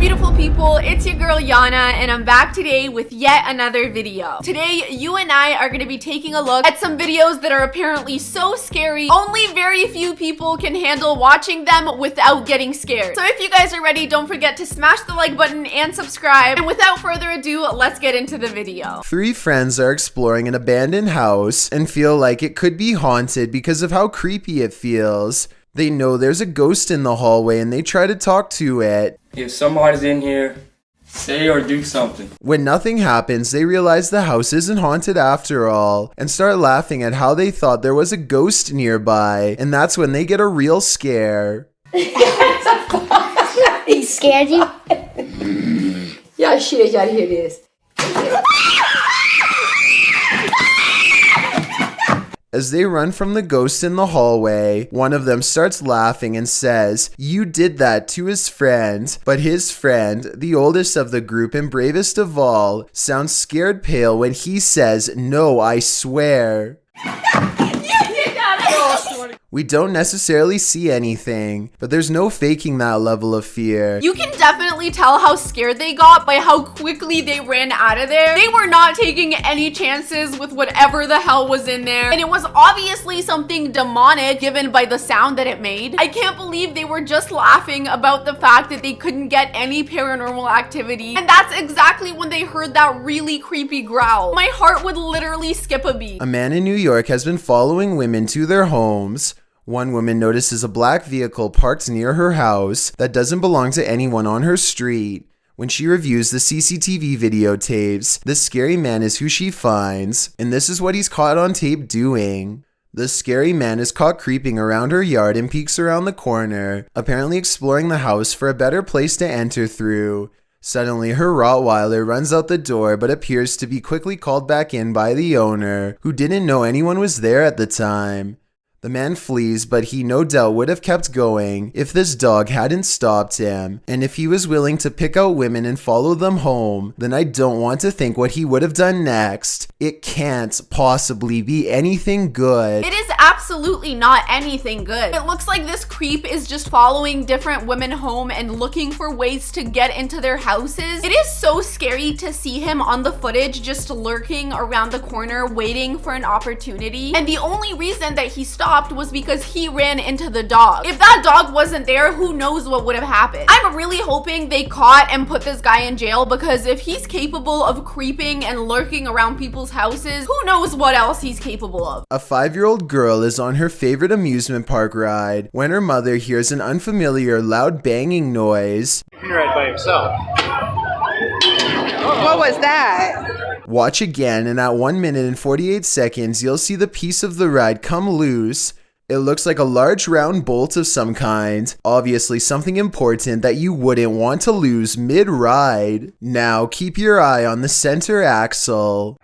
beautiful people, it's your girl Yana and I'm back today with yet another video. Today you and I are going to be taking a look at some videos that are apparently so scary only very few people can handle watching them without getting scared. So if you guys are ready, don't forget to smash the like button and subscribe, and without further ado, let's get into the video. Three friends are exploring an abandoned house and feel like it could be haunted because of how creepy it feels. They know there's a ghost in the hallway and they try to talk to it. If somebody's in here, say or do something. When nothing happens, they realize the house isn't haunted after all and start laughing at how they thought there was a ghost nearby, and that's when they get a real scare. He scared you? Yeah, shit, yeah, here it is. As they run from the ghost in the hallway, one of them starts laughing and says, "You did that," to his friend. But his friend, the oldest of the group and bravest of all, sounds scared pale when he says, "No, I swear." We don't necessarily see anything, but there's no faking that level of fear. You can definitely tell how scared they got by how quickly they ran out of there. They were not taking any chances with whatever the hell was in there, and it was obviously something demonic given by the sound that it made. I can't believe they were just laughing about the fact that they couldn't get any paranormal activity, and that's exactly when they heard that really creepy growl. My heart would literally skip a beat. A man in New York has been following women to their homes. One woman notices a black vehicle parked near her house that doesn't belong to anyone on her street. When she reviews the CCTV videotapes, this scary man is who she finds, and this is what he's caught on tape doing. The scary man is caught creeping around her yard and peeks around the corner, apparently exploring the house for a better place to enter through. Suddenly, her Rottweiler runs out the door but appears to be quickly called back in by the owner, who didn't know anyone was there at the time. The man flees, but he no doubt would have kept going if this dog hadn't stopped him. And if he was willing to pick out women and follow them home, then I don't want to think what he would have done next. It can't possibly be anything good. It is absolutely not anything good. It looks like this creep is just following different women home and looking for ways to get into their houses. It is so scary to see him on the footage just lurking around the corner waiting for an opportunity. And the only reason that he stopped was because he ran into the dog. If that dog wasn't there, who knows what would have happened. I'm really hoping they caught and put this guy in jail, because if he's capable of creeping and lurking around people's houses, who knows what else he's capable of. A 5-year-old girl is on her favorite amusement park ride when her mother hears an unfamiliar loud banging noise. He ride by himself. What was that? Watch again, and at 1 minute and 48 seconds, you'll see the piece of the ride come loose. It looks like a large round bolt of some kind, obviously something important that you wouldn't want to lose mid-ride. Now keep your eye on the center axle.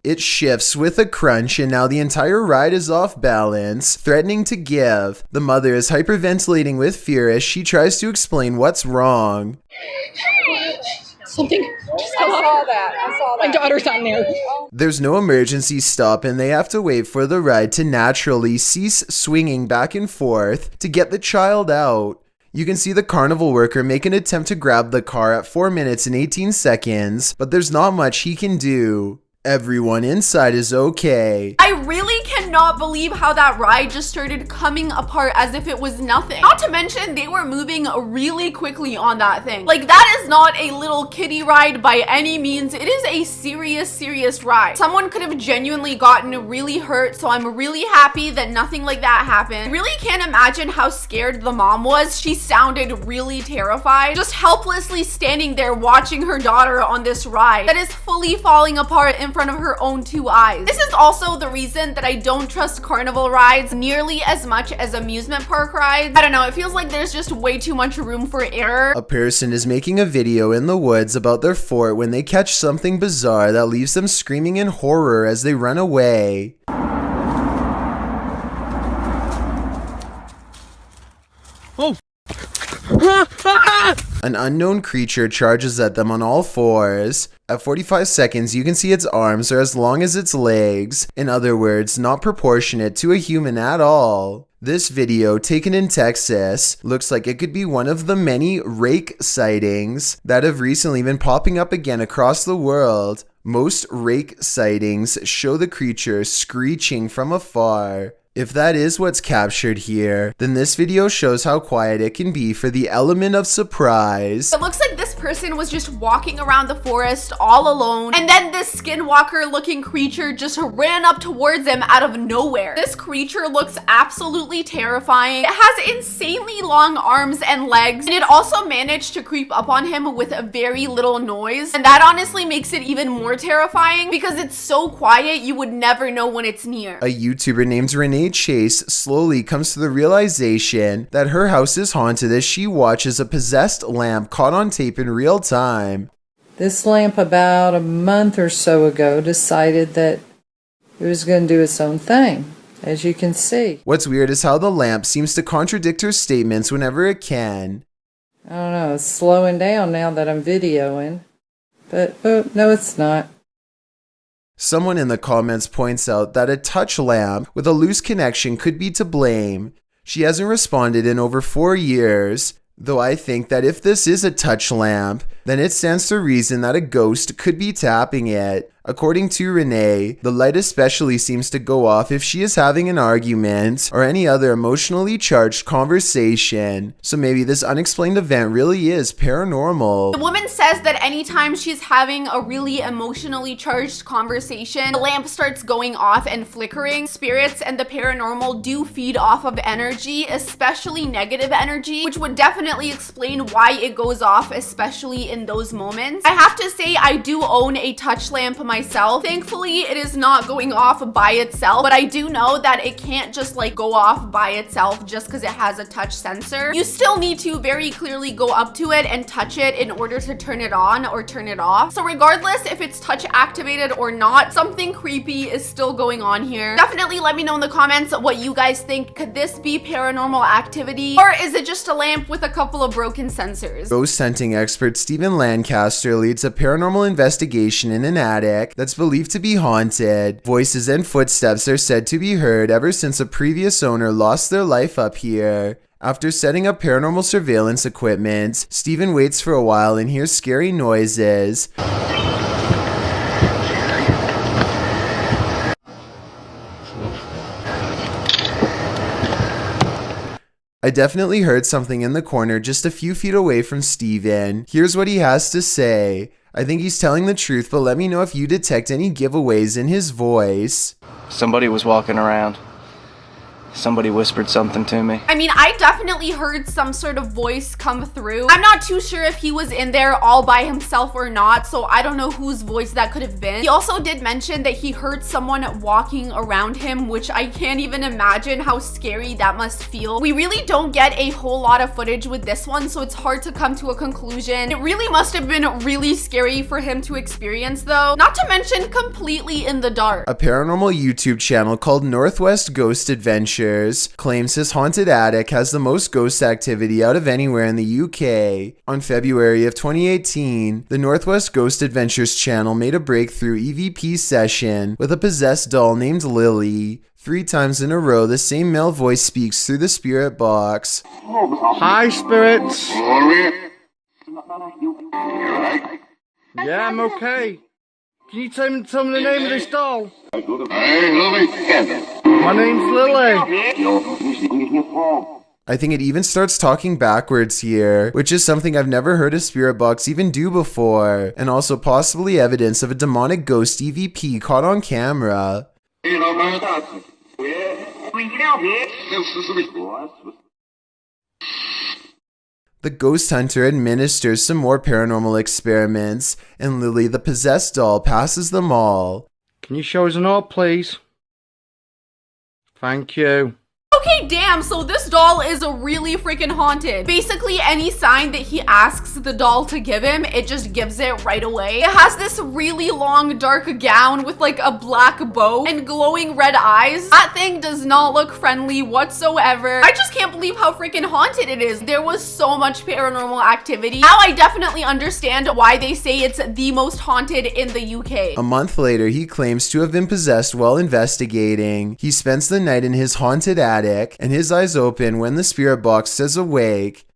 It shifts with a crunch, and now the entire ride is off balance, threatening to give. The mother is hyperventilating with fear as she tries to explain what's wrong. Something just fell off. I saw that. My daughter's on there. There's no emergency stop, and they have to wait for the ride to naturally cease swinging back and forth to get the child out. You can see the carnival worker make an attempt to grab the car at 4 minutes and 18 seconds, but there's not much he can do. Everyone inside is okay. I really cannot believe how that ride just started coming apart as if it was nothing. Not to mention, they were moving really quickly on that thing. Like, that is not a little kiddie ride by any means. It is a serious ride. Someone could have genuinely gotten really hurt, so I'm really happy that nothing like that happened. I really can't imagine how scared the mom was. She sounded really terrified, just helplessly standing there watching her daughter on this ride that is fully falling apart in front of her own 2 eyes. This is also the reason that I don't trust carnival rides nearly as much as amusement park rides. I don't know, it feels like there's just way too much room for error. A person is making a video in the woods about their fort when they catch something bizarre that leaves them screaming in horror as they run away. Oh! An unknown creature charges at them on all fours. At 45 seconds, you can see its arms are as long as its legs. In other words, not proportionate to a human at all. This video, taken in Texas, looks like it could be one of the many rake sightings that have recently been popping up again across the world. Most rake sightings show the creature screeching from afar. If that is what's captured here, then this video shows how quiet it can be for the element of surprise. It looks like this person was just walking around the forest all alone, and then this skinwalker looking creature just ran up towards him out of nowhere. This creature looks absolutely terrifying. It has insanely long arms and legs, and it also managed to creep up on him with a very little noise. And that honestly makes it even more terrifying because it's so quiet you would never know when it's near. A YouTuber named Renee Chase slowly comes to the realization that her house is haunted as she watches a possessed lamp caught on tape in real time. This lamp about a month or so ago decided that it was going to do its own thing, as you can see. What's weird is how the lamp seems to contradict her statements whenever it can. I don't know, it's slowing down now that I'm videoing, but oh, no it's not. Someone in the comments points out that a touch lamp with a loose connection could be to blame. She hasn't responded in over 4 years, though I think that if this is a touch lamp, then it stands to reason that a ghost could be tapping it. According to Renee, the light especially seems to go off if she is having an argument or any other emotionally charged conversation. So maybe this unexplained event really is paranormal. The woman says that anytime she's having a really emotionally charged conversation, the lamp starts going off and flickering. Spirits and the paranormal do feed off of energy, especially negative energy, which would definitely explain why it goes off, especially in those moments. I have to say I do own a touch lamp myself. Thankfully, it is not going off by itself, but I do know that it can't just like go off by itself just because it has a touch sensor. You still need to very clearly go up to it and touch it in order to turn it on or turn it off. So regardless if it's touch activated or not, something creepy is still going on here. Definitely let me know in the comments what you guys think. Could this be paranormal activity, or is it just a lamp with a couple of broken sensors? Ghost hunting expert Stephen Lancaster leads a paranormal investigation in an attic that's believed to be haunted. Voices and footsteps are said to be heard ever since a previous owner lost their life up here. After setting up paranormal surveillance equipment, Stephen waits for a while and hears scary noises. I definitely heard something in the corner just a few feet away from Stephen. Here's what he has to say. I think he's telling the truth, but let me know if you detect any giveaways in his voice. Somebody was walking around. Somebody whispered something to me. I mean, I definitely heard some sort of voice come through. I'm not too sure if he was in there all by himself or not, so I don't know whose voice that could have been. He also did mention that he heard someone walking around him, which I can't even imagine how scary that must feel. We really don't get a whole lot of footage with this one, so it's hard to come to a conclusion. It really must have been really scary for him to experience though, not to mention completely in the dark. A paranormal YouTube channel called Northwest Ghost Adventures claims his haunted attic has the most ghost activity out of anywhere in the UK. On February of 2018, the Northwest Ghost Adventures channel made a breakthrough EVP session with a possessed doll named Lily. 3 times in a row, the same male voice speaks through the spirit box. Hi, spirits. Yeah, I'm okay. Can you tell me the name of this doll? My name's Lily. I think it even starts talking backwards here, which is something I've never heard a spirit box even do before, and also possibly evidence of a demonic ghost EVP caught on camera. The ghost hunter administers some more paranormal experiments, and Lily, the possessed doll, passes them all. Can you show us an orb, please? Thank you. Okay, damn, so this doll is really freaking haunted. Basically, any sign that he asks the doll to give him, it just gives it right away. It has this really long dark gown with like a black bow and glowing red eyes. That thing does not look friendly whatsoever. I just can't believe how freaking haunted it is. There was so much paranormal activity. Now I definitely understand why they say it's the most haunted in the UK. A month later, he claims to have been possessed while investigating. He spends the night in his haunted attic, and his eyes open when the spirit box says awake.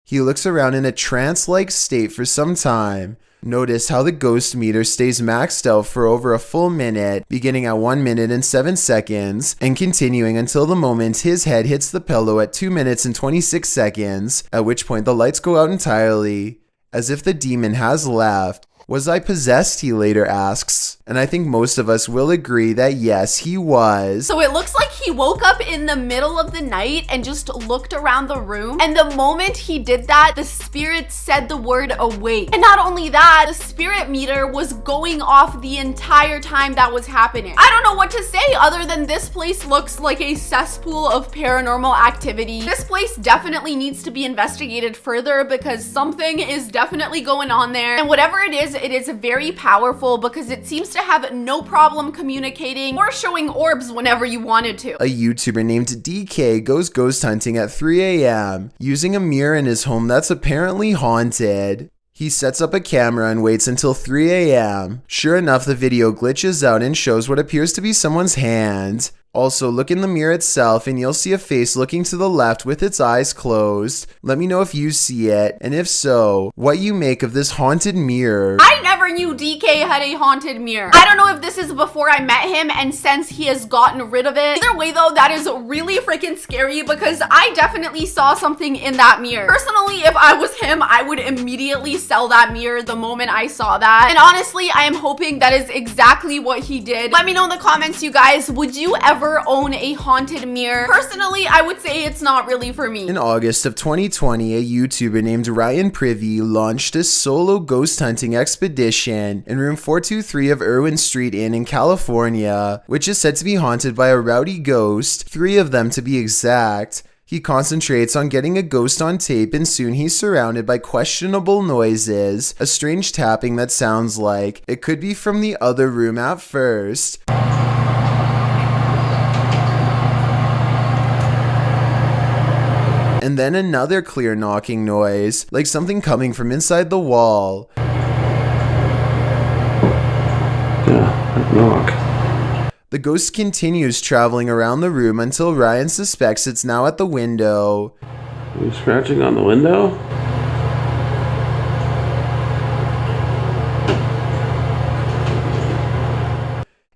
He looks around in a trance-like state for some time. Notice how the ghost meter stays maxed out for over a full minute, beginning at 1 minute and 7 seconds, and continuing until the moment his head hits the pillow at 2 minutes and 26 seconds, at which point the lights go out entirely, as if the demon has left. Was I possessed, he later asks, and I think most of us will agree that yes, he was. So it looks like he woke up in the middle of the night and just looked around the room, and the moment he did that, the spirit said the word awake. And not only that, the spirit meter was going off the entire time that was happening. I don't know what to say other than this place looks like a cesspool of paranormal activity. This place definitely needs to be investigated further because something is definitely going on there, and whatever it is very powerful because it seems to have no problem communicating or showing orbs whenever you wanted to. A YouTuber named DK goes ghost hunting at 3 a.m. using a mirror in his home that's apparently haunted. He sets up a camera and waits until 3 a.m. Sure enough, the video glitches out and shows what appears to be someone's hand. Also, look in the mirror itself and you'll see a face looking to the left with its eyes closed. Let me know if you see it, and if so, what you make of this haunted mirror. I never knew DK had a haunted mirror. I don't know if this is before I met him and since he has gotten rid of it. Either way though, that is really freaking scary because I definitely saw something in that mirror. Personally, if I was him, I would immediately sell that mirror the moment I saw that. And honestly, I am hoping that is exactly what he did. Let me know in the comments, you guys, would you ever own a haunted mirror? Personally, I would say it's not really for me. In August of 2020, a YouTuber named Ryan Privy launched a solo ghost hunting expedition in room 423 of Irwin Street Inn in California, which is said to be haunted by a rowdy ghost, 3 of them to be exact. He concentrates on getting a ghost on tape, and soon he's surrounded by questionable noises, a strange tapping that sounds like it could be from the other room at first. And then another clear knocking noise, like something coming from inside the wall. Yeah, knock. The ghost continues traveling around the room until Ryan suspects it's now at the window. Are you scratching on the window?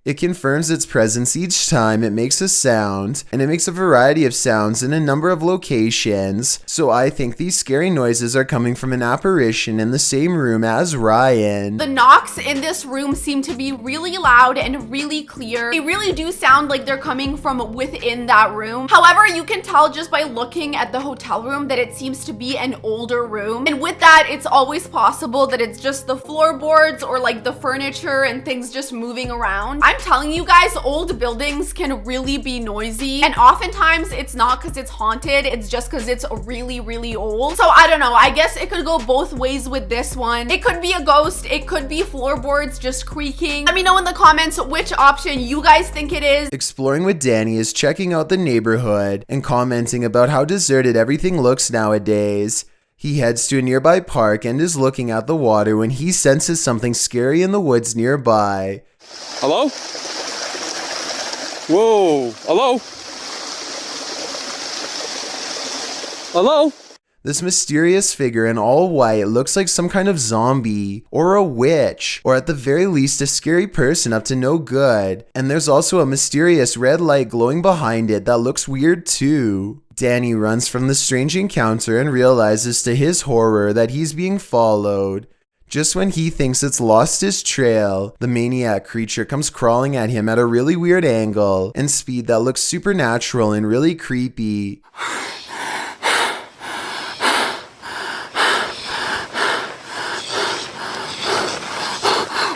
It confirms its presence each time it makes a sound, and it makes a variety of sounds in a number of locations, so I think these scary noises are coming from an apparition in the same room as Ryan. The knocks in this room seem to be really loud and really clear. They really do sound like they're coming from within that room. However, you can tell just by looking at the hotel room that it seems to be an older room, and with that, it's always possible that it's just the floorboards or like the furniture and things just moving around. I'm telling you guys, old buildings can really be noisy, and oftentimes it's not because it's haunted, it's just because it's really, really old. So I don't know, I guess it could go both ways with this one. It could be a ghost, it could be floorboards just creaking. Let me know in the comments which option you guys think it is. Exploring with Danny is checking out the neighborhood and commenting about how deserted everything looks nowadays. He heads to a nearby park and is looking at the water when he senses something scary in the woods nearby. Hello? Whoa, hello? Hello? This mysterious figure in all white looks like some kind of zombie, or a witch, or at the very least a scary person up to no good. And there's also a mysterious red light glowing behind it that looks weird too. Danny runs from the strange encounter and realizes to his horror that he's being followed. Just when he thinks it's lost his trail, the maniac creature comes crawling at him at a really weird angle and speed that looks supernatural and really creepy.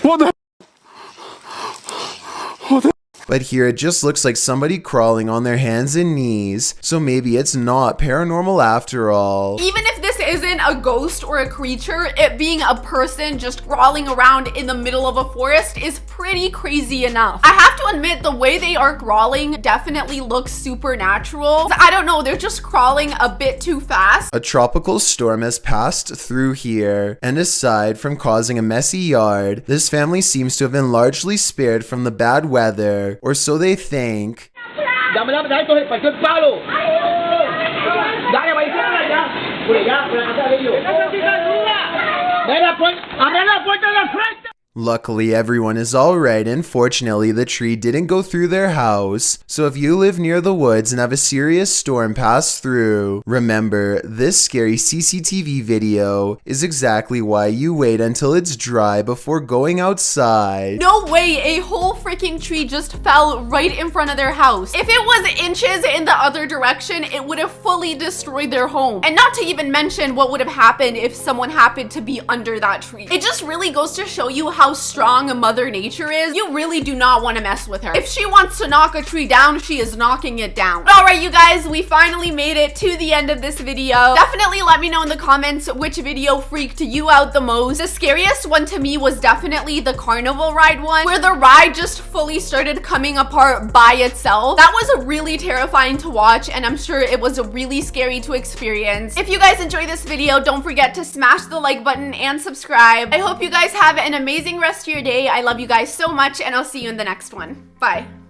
What the? What the? But here it just looks like somebody crawling on their hands and knees, so maybe it's not paranormal after all. Even if this isn't a ghost or a creature, it being a person just crawling around in the middle of a forest is pretty crazy enough. I have to admit, the way they are crawling definitely looks supernatural. I don't know, they're just crawling a bit too fast. A tropical storm has passed through here, and aside from causing a messy yard, this family seems to have been largely spared from the bad weather, or so they think. Luckily, everyone is alright, and fortunately, the tree didn't go through their house. So if you live near the woods and have a serious storm pass through, remember, this scary CCTV video is exactly why you wait until it's dry before going outside. No way, a whole freaking tree just fell right in front of their house. If it was inches in the other direction, it would have fully destroyed their home. And not to even mention what would have happened if someone happened to be under that tree. It just really goes to show you how strong Mother Nature is. You really do not want to mess with her. If she wants to knock a tree down, she is knocking it down. All right, you guys, we finally made it to the end of this video. Definitely let me know in the comments which video freaked you out the most. The scariest one to me was definitely the carnival ride one, where the ride just fully started coming apart by itself. That was really terrifying to watch, and I'm sure it was really scary to experience. If you guys enjoyed this video, don't forget to smash the like button and subscribe. I hope you guys have an amazing rest of your day. I love you guys so much, and I'll see you in the next one. Bye.